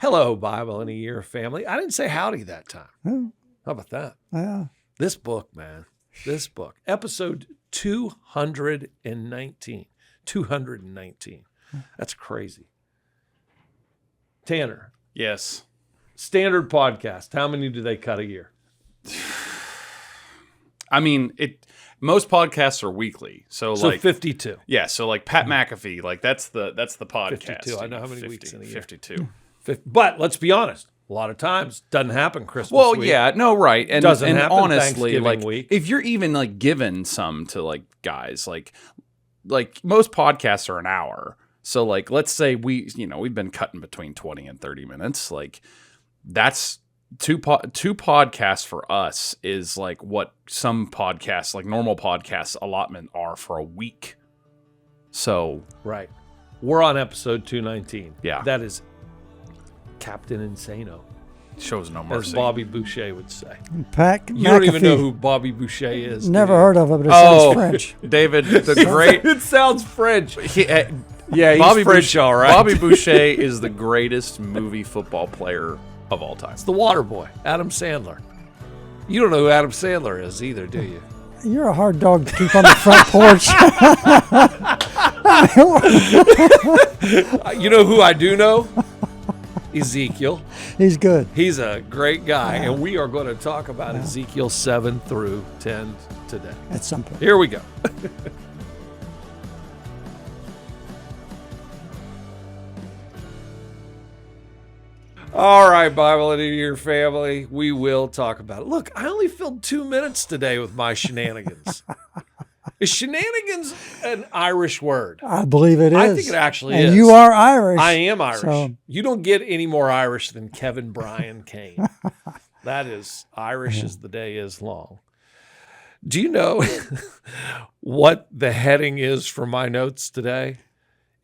Hello, Bible in a Year family. I didn't say howdy that time. Oh, How about that? yeah. This book, man. This book. Episode 219. 219. That's crazy. Tanner. Yes. Standard podcast. How many do they cut a year? I mean, most podcasts are weekly. So like 52. Yeah, so like Pat McAfee, like that's the podcast. 52. I know how many weeks in a year. 52. But let's be honest. A lot of times doesn't happen Christmas Well, week. yeah, no, right. And Doesn't and happen honestly, Thanksgiving like week. if you're even like given some to like guys, like most podcasts are an hour. So like let's say we've been cutting between 20 and 30 minutes. Like that's two podcasts for us is like what some podcasts, like normal podcasts allotment are for a week. So Right. We're on episode 219. Yeah. That is Captain Insano, shows no as mercy. Bobby Boucher would say. Pat You don't even McAfee. know who Bobby Boucher is. Never do you? heard of it, but it Oh. sounds French. David, the great It sounds French. yeah, He's Bobby French, Boucher, all right. Bobby Boucher is the greatest movie football player of all time. It's the water boy, Adam Sandler. You don't know who Adam Sandler is either, do you? You're a hard dog to keep on the front porch. You know who I do know? Ezekiel. He's good. He's a great guy, and we are going to talk about Ezekiel 7 through 10 today. At some point. Here we go. All right, Bible in your family, we will talk about it. Look, I only filled 2 minutes today with my shenanigans. Is shenanigans an Irish word? I believe it is. I think it actually and is. you are Irish. I am Irish. So- You don't get any more Irish than Kevin Brian Cain. That is Irish as the day is long. Do you know what the heading is for my notes today?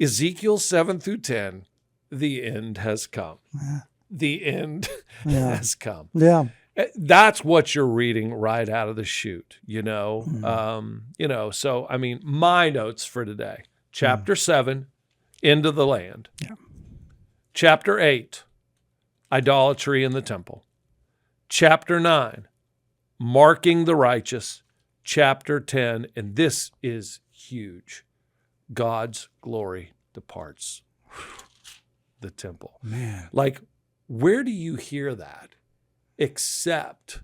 Ezekiel 7 through 10, the end has come. The end has come. Yeah. That's what you're reading right out of the chute, you know. So I mean, my notes for today: Chapter 7, end of the land. Yeah. Chapter 8, idolatry in the temple. Chapter 9, marking the righteous. Chapter 10, and this is huge: God's glory departs the temple. Man. Like, where do you hear that? Except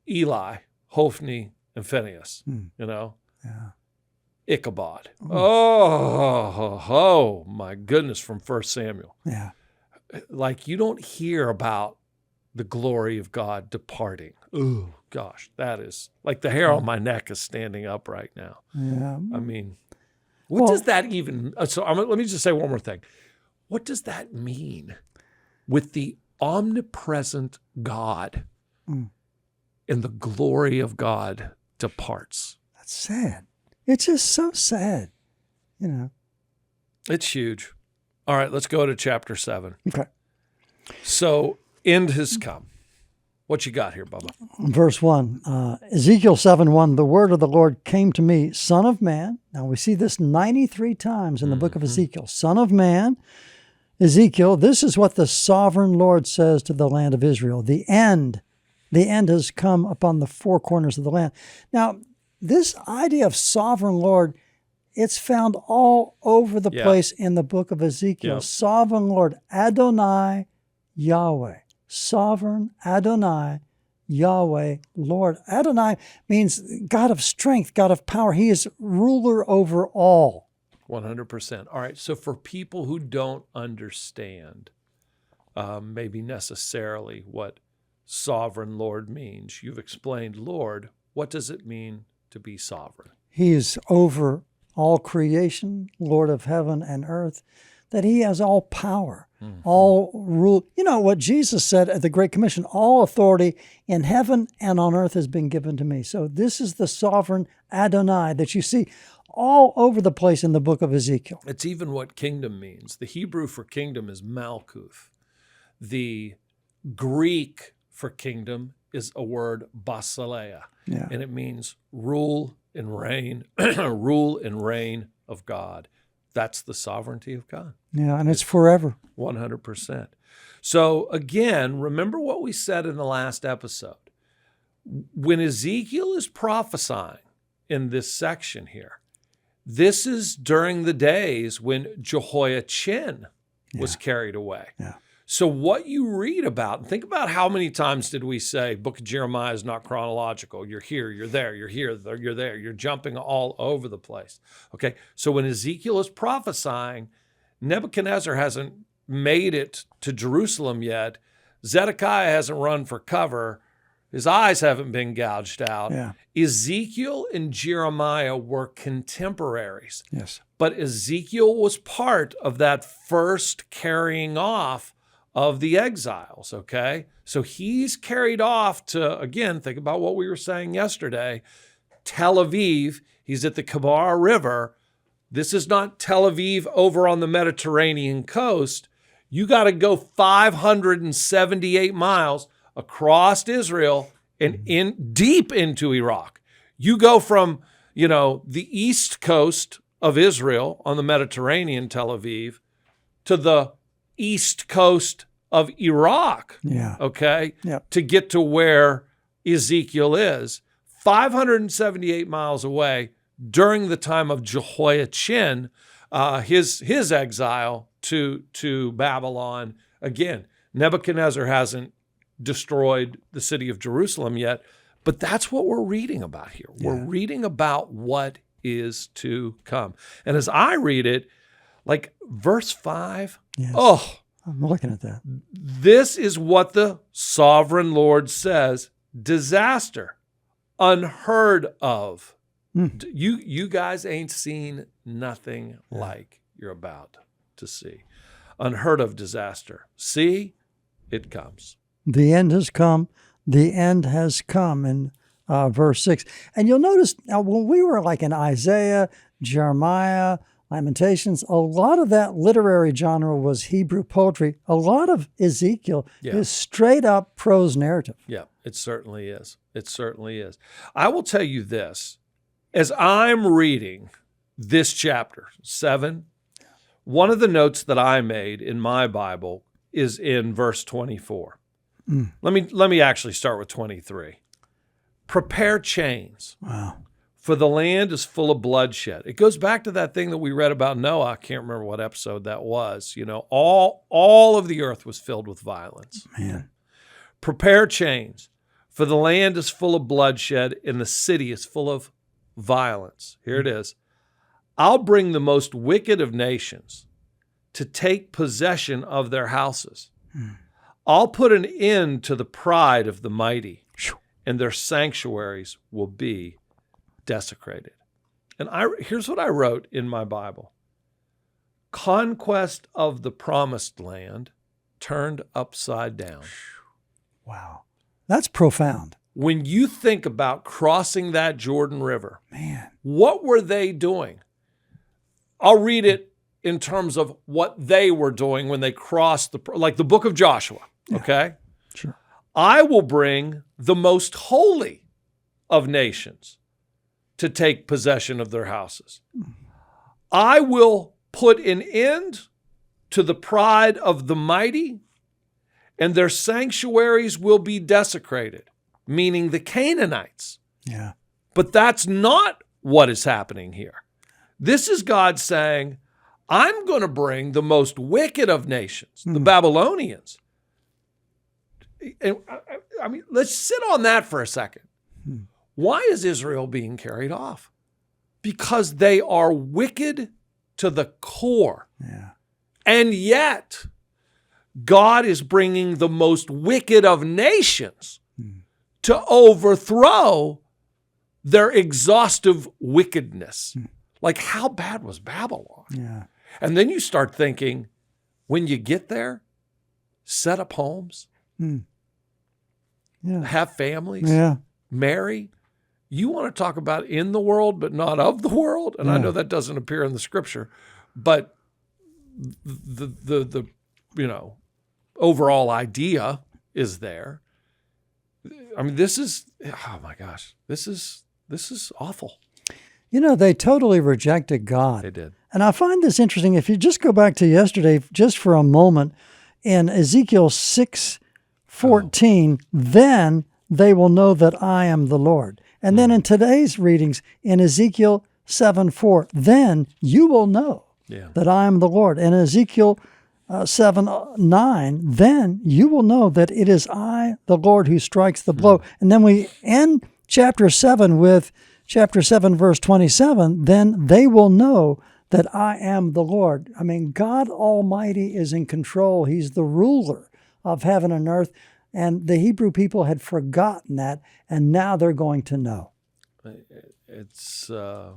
Eli, Hophni, and Phinehas, you know? Yeah. Ichabod. Oh, my goodness, from 1 Samuel. Yeah. Like, you don't hear about the glory of God departing. Ooh, gosh, that is, like the hair on my neck is standing up right now. Yeah. I mean, what does that even, let me just say one more thing. What does that mean with the omnipresent God and the glory of God departs? That's sad. It's just so sad. You know. It's huge. All right, let's go to chapter 7. Okay. So, end has come. What you got here, Bubba? Verse 1, Ezekiel 7:1, the word of the Lord came to me, son of man. Now we see this 93 times in the book of Ezekiel. Son of man, Ezekiel, this is what the sovereign Lord says to the land of Israel. The end has come upon the four corners of the land. Now, this idea of sovereign Lord, it's found all over the place in the book of Ezekiel. Yep. Sovereign Lord, Adonai, Yahweh. Sovereign Adonai, Yahweh, Lord. Adonai means God of strength, God of power. He is ruler over all. 100%. All right, so for people who don't understand maybe necessarily what sovereign Lord means, you've explained Lord. What does it mean to be sovereign? He is over all creation, Lord of heaven and earth, that he has all power, all rule. You know what Jesus said at the Great Commission, all authority in heaven and on earth has been given to me. So this is the sovereign Adonai that you see all over the place in the book of Ezekiel. It's even what kingdom means. The Hebrew for kingdom is malkuth. The Greek for kingdom is a word basileia, and it means rule and reign, rule and reign of God. That's the sovereignty of God. Yeah, and it's forever. 100%. So again, remember what we said in the last episode. When Ezekiel is prophesying in this section here, this is during the days when Jehoiachin was carried away. Yeah. So what you read about, and think about how many times did we say Book of Jeremiah is not chronological. You're here, you're there, you're here, you're there. You're jumping all over the place. Okay, so when Ezekiel is prophesying, Nebuchadnezzar hasn't made it to Jerusalem yet. Zedekiah hasn't run for cover. His eyes haven't been gouged out. Yeah. Ezekiel and Jeremiah were contemporaries. Yes. But Ezekiel was part of that first carrying off of the exiles, okay? So he's carried off to, again, think about what we were saying yesterday, Tel Aviv. He's at the Kabar River. This is not Tel Aviv over on the Mediterranean coast. You got to go 578 miles across Israel and in deep into Iraq. You go from, the east coast of Israel on the Mediterranean, Tel Aviv, to the east coast of Iraq, okay, to get to where Ezekiel is, 578 miles away during the time of Jehoiachin, his exile to Babylon. Again, Nebuchadnezzar hasn't destroyed the city of Jerusalem yet, but that's what we're reading about here. Yeah. We're reading about what is to come. And as I read it, like verse 5, I'm looking at that. This is what the sovereign Lord says, disaster, unheard of. You guys ain't seen nothing like you're about to see. Unheard of disaster. See, it comes. The end has come. The end has come in verse 6. And you'll notice now when we were like in Isaiah, Jeremiah, Lamentations, a lot of that literary genre was Hebrew poetry. A lot of Ezekiel is straight up prose narrative. Yeah, it certainly is. It certainly is. I will tell you this. As I'm reading this chapter, 7, one of the notes that I made in my Bible is in verse 24. Let me actually start with 23. Prepare chains. Wow. For the land is full of bloodshed. It goes back to that thing that we read about Noah. I can't remember what episode that was. All of the earth was filled with violence. Man. Prepare chains. For the land is full of bloodshed and the city is full of violence. Here it is. I'll bring the most wicked of nations to take possession of their houses. I'll put an end to the pride of the mighty, and their sanctuaries will be desecrated. And here's what I wrote in my Bible. Conquest of the promised land turned upside down. Wow. That's profound. When you think about crossing that Jordan River, man, what were they doing? I'll read it in terms of what they were doing when they crossed like the book of Joshua, okay? Sure. I will bring the most holy of nations to take possession of their houses. I will put an end to the pride of the mighty, and their sanctuaries will be desecrated, meaning the Canaanites. Yeah. But that's not what is happening here. This is God saying, I'm going to bring the most wicked of nations, the Babylonians. And I mean, let's sit on that for a second. Why is Israel being carried off? Because they are wicked to the core. Yeah. And yet, God is bringing the most wicked of nations to overthrow their exhaustive wickedness. Like, how bad was Babylon? Yeah. And then you start thinking, when you get there, set up homes, have families, marry. You want to talk about in the world, but not of the world? And I know that doesn't appear in the scripture, but the overall idea is there. I mean, this is, oh my gosh, this is awful. They totally rejected God. They did. And I find this interesting. If you just go back to yesterday, just for a moment, in Ezekiel 6:14, then they will know that I am the Lord. And then in today's readings, in Ezekiel 7:4, then you will know that I am the Lord. And Ezekiel 7:9, then you will know that it is I, the Lord, who strikes the blow. And then we end chapter 7 with chapter 7, verse 27, then they will know that I am the Lord. I mean, God Almighty is in control. He's the ruler of heaven and earth. And the Hebrew people had forgotten that, and now they're going to know. It's, I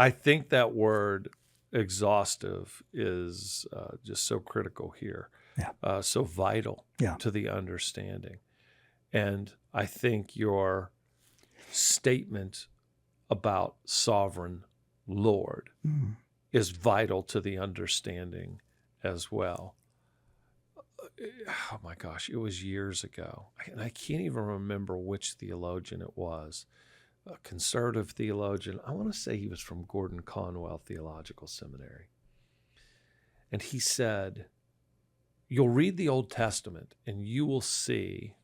think that word exhaustive is just so critical here, so vital to the understanding. And I think your statement about sovereign Lord is vital to the understanding as well. Oh my gosh, it was years ago. And I can't even remember which theologian it was, a conservative theologian. I want to say he was from Gordon Conwell Theological Seminary. And he said, you'll read the Old Testament and you will see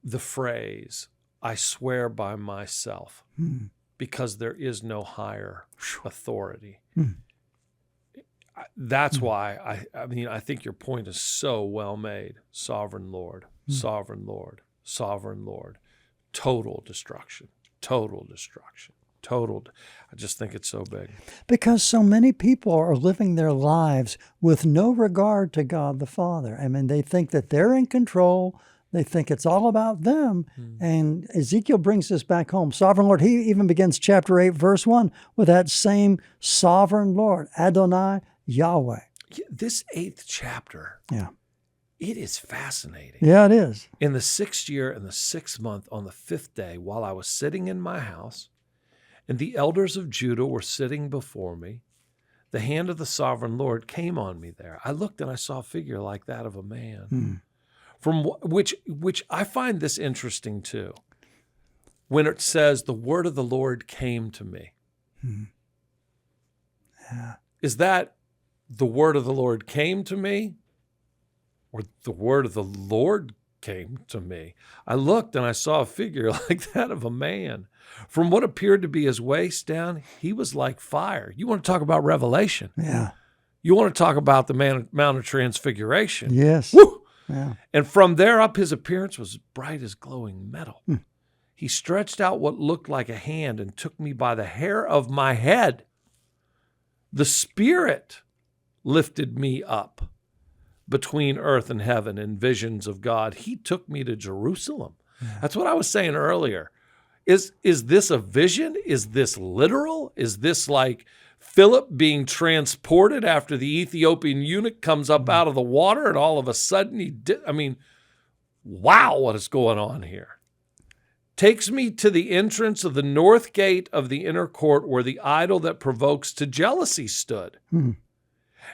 the phrase, I swear by myself, because there is no higher authority. That's why I think your point is so well made. Sovereign Lord, sovereign Lord, sovereign Lord. Total destruction. I just think it's so big. Because so many people are living their lives with no regard to God the Father. I mean, they think that they're in control. They think it's all about them. And Ezekiel brings this back home. Sovereign Lord, he even begins chapter 8, verse 1 with that same sovereign Lord, Adonai Yahweh. This 8th chapter, it is fascinating. Yeah, it is. In the 6th year and the 6th month, on the 5th day, while I was sitting in my house, and the elders of Judah were sitting before me, the hand of the sovereign Lord came on me there. I looked and I saw a figure like that of a man. From which I find this interesting too. When it says the word of the Lord came to me. Is that the word of the Lord came to me, or the word of the Lord came to me? I looked and I saw a figure like that of a man. From what appeared to be his waist down, he was like fire. You want to talk about revelation? Yeah. You want to talk about the Mount of Transfiguration? Yes. Woo! Yeah. And from there up, his appearance was bright as glowing metal. He stretched out what looked like a hand and took me by the hair of my head. The Spirit lifted me up between earth and heaven in visions of God. He took me to Jerusalem. That's what I was saying earlier. Is this a vision? Is this literal? Is this like Philip being transported after the Ethiopian eunuch comes up out of the water and all of a sudden wow, what is going on here? Takes me to the entrance of the north gate of the inner court where the idol that provokes to jealousy stood. And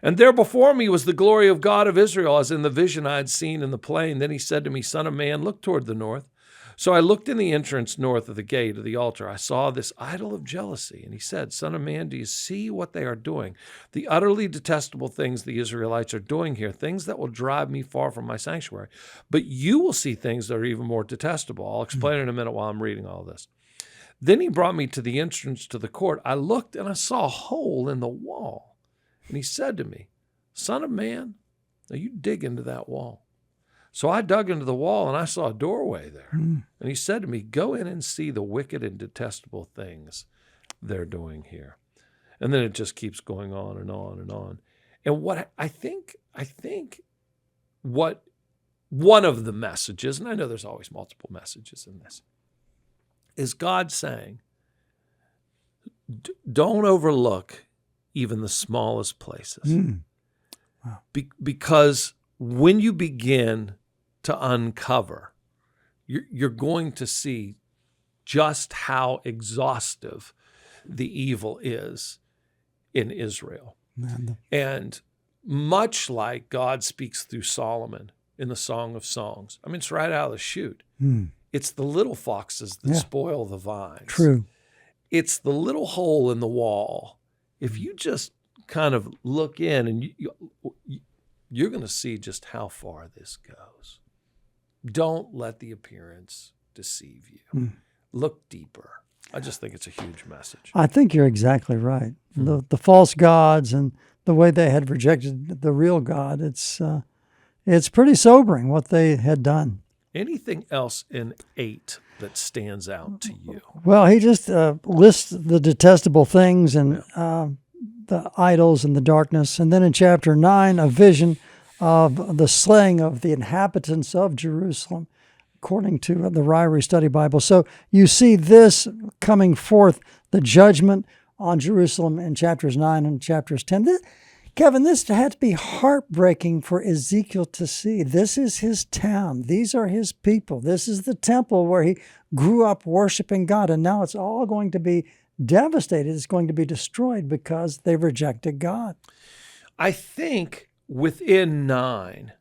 there before me was the glory of God of Israel, as in the vision I had seen in the plain. Then he said to me, Son of man, look toward the north. So I looked in the entrance north of the gate of the altar. I saw this idol of jealousy. And he said, Son of man, do you see what they are doing? The utterly detestable things the Israelites are doing here, things that will drive me far from my sanctuary. But you will see things that are even more detestable. I'll explain in a minute while I'm reading all this. Then he brought me to the entrance to the court. I looked and I saw a hole in the wall. And he said to me, Son of man, now you dig into that wall. So I dug into the wall and I saw a doorway there. And he said to me, go in and see the wicked and detestable things they're doing here. And then it just keeps going on and on and on. And what I think what one of the messages, and I know there's always multiple messages in this, is God saying, don't overlook even the smallest places. Wow. Because when you begin to uncover, you're going to see just how exhaustive the evil is in Israel. And much like God speaks through Solomon in the Song of Songs, I mean, it's right out of the chute. It's the little foxes that spoil the vines. True. It's the little hole in the wall. If you just kind of look in, and you're going to see just how far this goes. Don't let the appearance deceive you. Look deeper. I just think it's a huge message. I think you're exactly right. The false gods and the way they had rejected the real God, it's pretty sobering what they had done. Anything else in 8 that stands out to you? Well, he just lists the detestable things and the idols and the darkness. And then in chapter 9, a vision of the slaying of the inhabitants of Jerusalem, according to the Ryrie Study Bible. So you see this coming forth, the judgment on Jerusalem in chapters 9 and chapters 10. Kevin, this had to be heartbreaking for Ezekiel to see. This is his town. These are his people. This is the temple where he grew up worshiping God. And now it's all going to be devastated. It's going to be destroyed because they rejected God. I think within 9,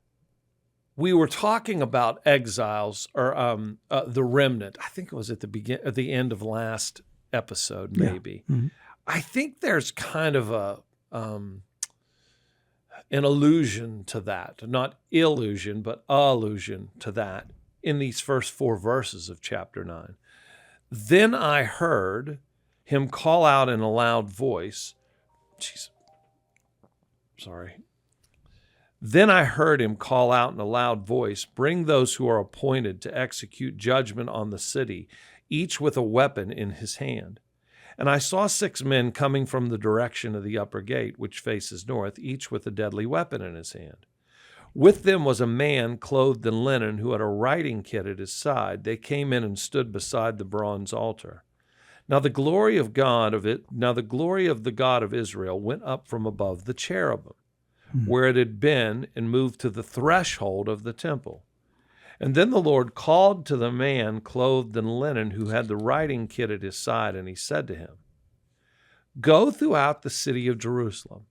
we were talking about exiles or the remnant. I think it was at the end of last episode, maybe. Yeah. Mm-hmm. I think there's kind of an allusion to that, not illusion, but allusion to that in these first 4 verses of chapter 9. Then I heard him call out in a loud voice. Then I heard him call out in a loud voice, "Bring those who are appointed to execute judgment on the city, each with a weapon in his hand." And I saw 6 men coming from the direction of the upper gate, which faces north, each with a deadly weapon in his hand. With them was a man clothed in linen who had a writing kit at his side. They came in and stood beside the bronze altar. Now the glory of the God of Israel went up from above the cherubim, where it had been, and moved to the threshold of the temple. And then the Lord called to the man clothed in linen who had the writing kit at his side, and he said to him, "Go throughout the city of Jerusalem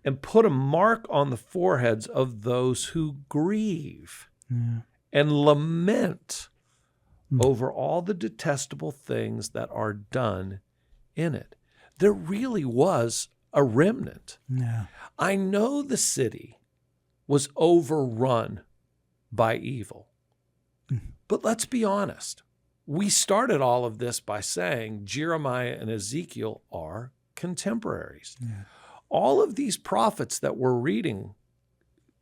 and put a mark on the foreheads of those who grieve and lament over all the detestable things that are done in it." There really was a remnant. Yeah. I know the city was overrun by evil. But let's be honest. We started all of this by saying Jeremiah and Ezekiel are contemporaries. Yeah. All of these prophets that we're reading,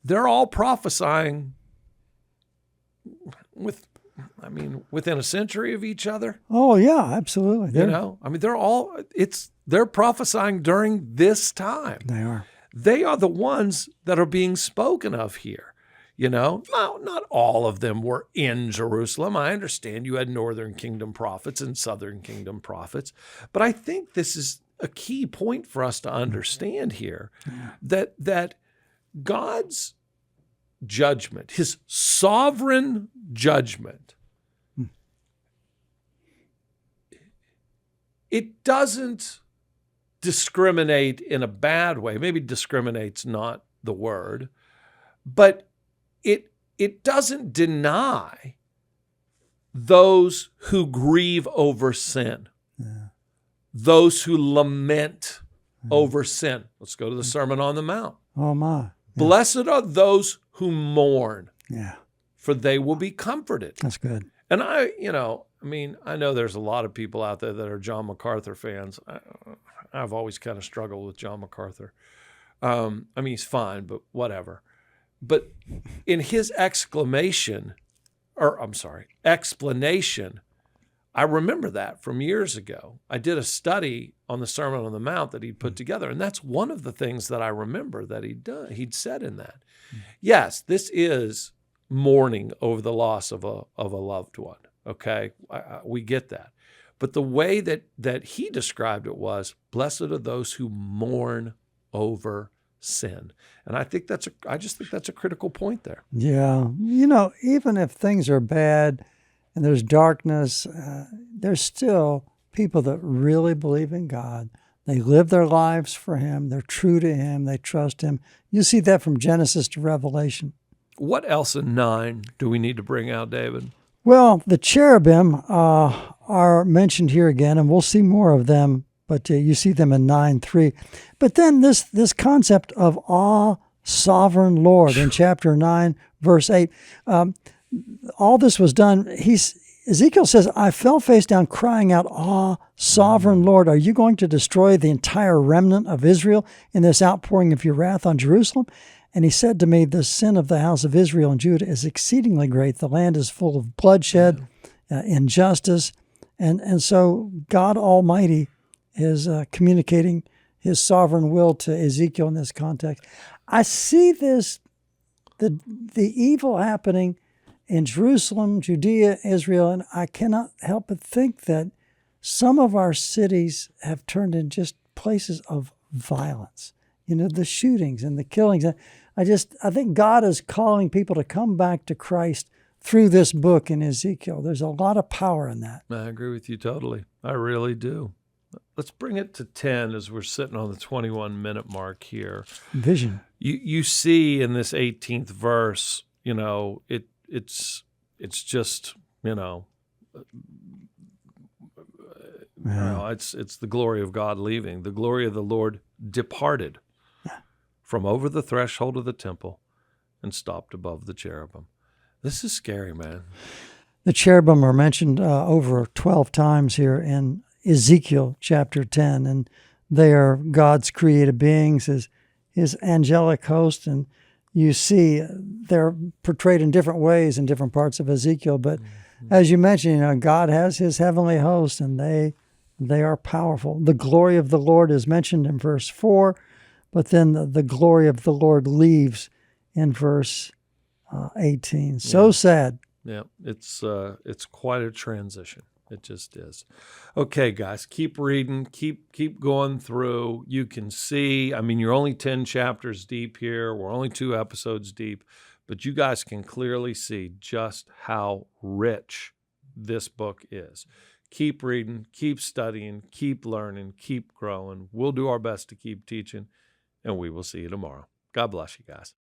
they're all prophesying within a century of each other. Oh yeah, absolutely. They're prophesying during this time. They are. They are the ones that are being spoken of here. Now, not all of them were in Jerusalem. I understand you had Northern Kingdom prophets and Southern Kingdom prophets, but I think this is a key point for us to understand here, that God's judgment, his sovereign judgment, it doesn't discriminate in a bad way. Maybe discriminate's not the word, but it doesn't deny those who grieve over sin, those who lament over sin. Let's go to the Sermon on the Mount. Oh my! Yeah. Blessed are those who mourn, yeah, for they will be comforted. That's good. And I know there's a lot of people out there that are John MacArthur fans. I've always kind of struggled with John MacArthur. He's fine, but whatever. But in his explanation, I remember that from years ago. I did a study on the Sermon on the Mount that he'd put together, and that's one of the things that I remember that he'd said in that. Yes, this is mourning over the loss of a loved one. Okay, we get that. But the way that he described it was, blessed are those who mourn over sin. And I just think that's a critical point there. Yeah. Even if things are bad and there's darkness, there's still people that really believe in God. They live their lives for him. They're true to him. They trust him. You see that from Genesis to Revelation. What else in 9 do we need to bring out, David? Well, the cherubim are mentioned here again, and we'll see more of them, but you see them in 9:3. But then this concept of sovereign Lord in chapter 9, verse 8. All this was done. Ezekiel says, I fell face down crying out, sovereign Lord, are you going to destroy the entire remnant of Israel in this outpouring of your wrath on Jerusalem? And he said to me, the sin of the house of Israel and Judah is exceedingly great. The land is full of bloodshed, injustice. And so God Almighty is communicating his sovereign will to Ezekiel in this context. I see the evil happening in Jerusalem, Judea, Israel, and I cannot help but think that some of our cities have turned into just places of violence. The shootings and the killings. I think God is calling people to come back to Christ through this book in Ezekiel. There's a lot of power in that. I agree with you totally. I really do. Let's bring it to 10 as we're sitting on the 21-minute mark here. Vision. You see in this 18th verse, it's just, it's the glory of God leaving. The glory of the Lord departed from over the threshold of the temple and stopped above the cherubim. This is scary, man. The cherubim are mentioned over 12 times here in Ezekiel chapter 10, and they are God's created beings, his angelic host, and you see they're portrayed in different ways in different parts of Ezekiel. But as you mentioned, God has his heavenly host, and they are powerful. The glory of the Lord is mentioned in verse 4, but then the glory of the Lord leaves in verse 18. So sad. Yeah, it's quite a transition. It just is. Okay, guys, keep reading, keep going through. You can see, you're only 10 chapters deep here. We're only 2 episodes deep, but you guys can clearly see just how rich this book is. Keep reading, keep studying, keep learning, keep growing. We'll do our best to keep teaching, and we will see you tomorrow. God bless you guys.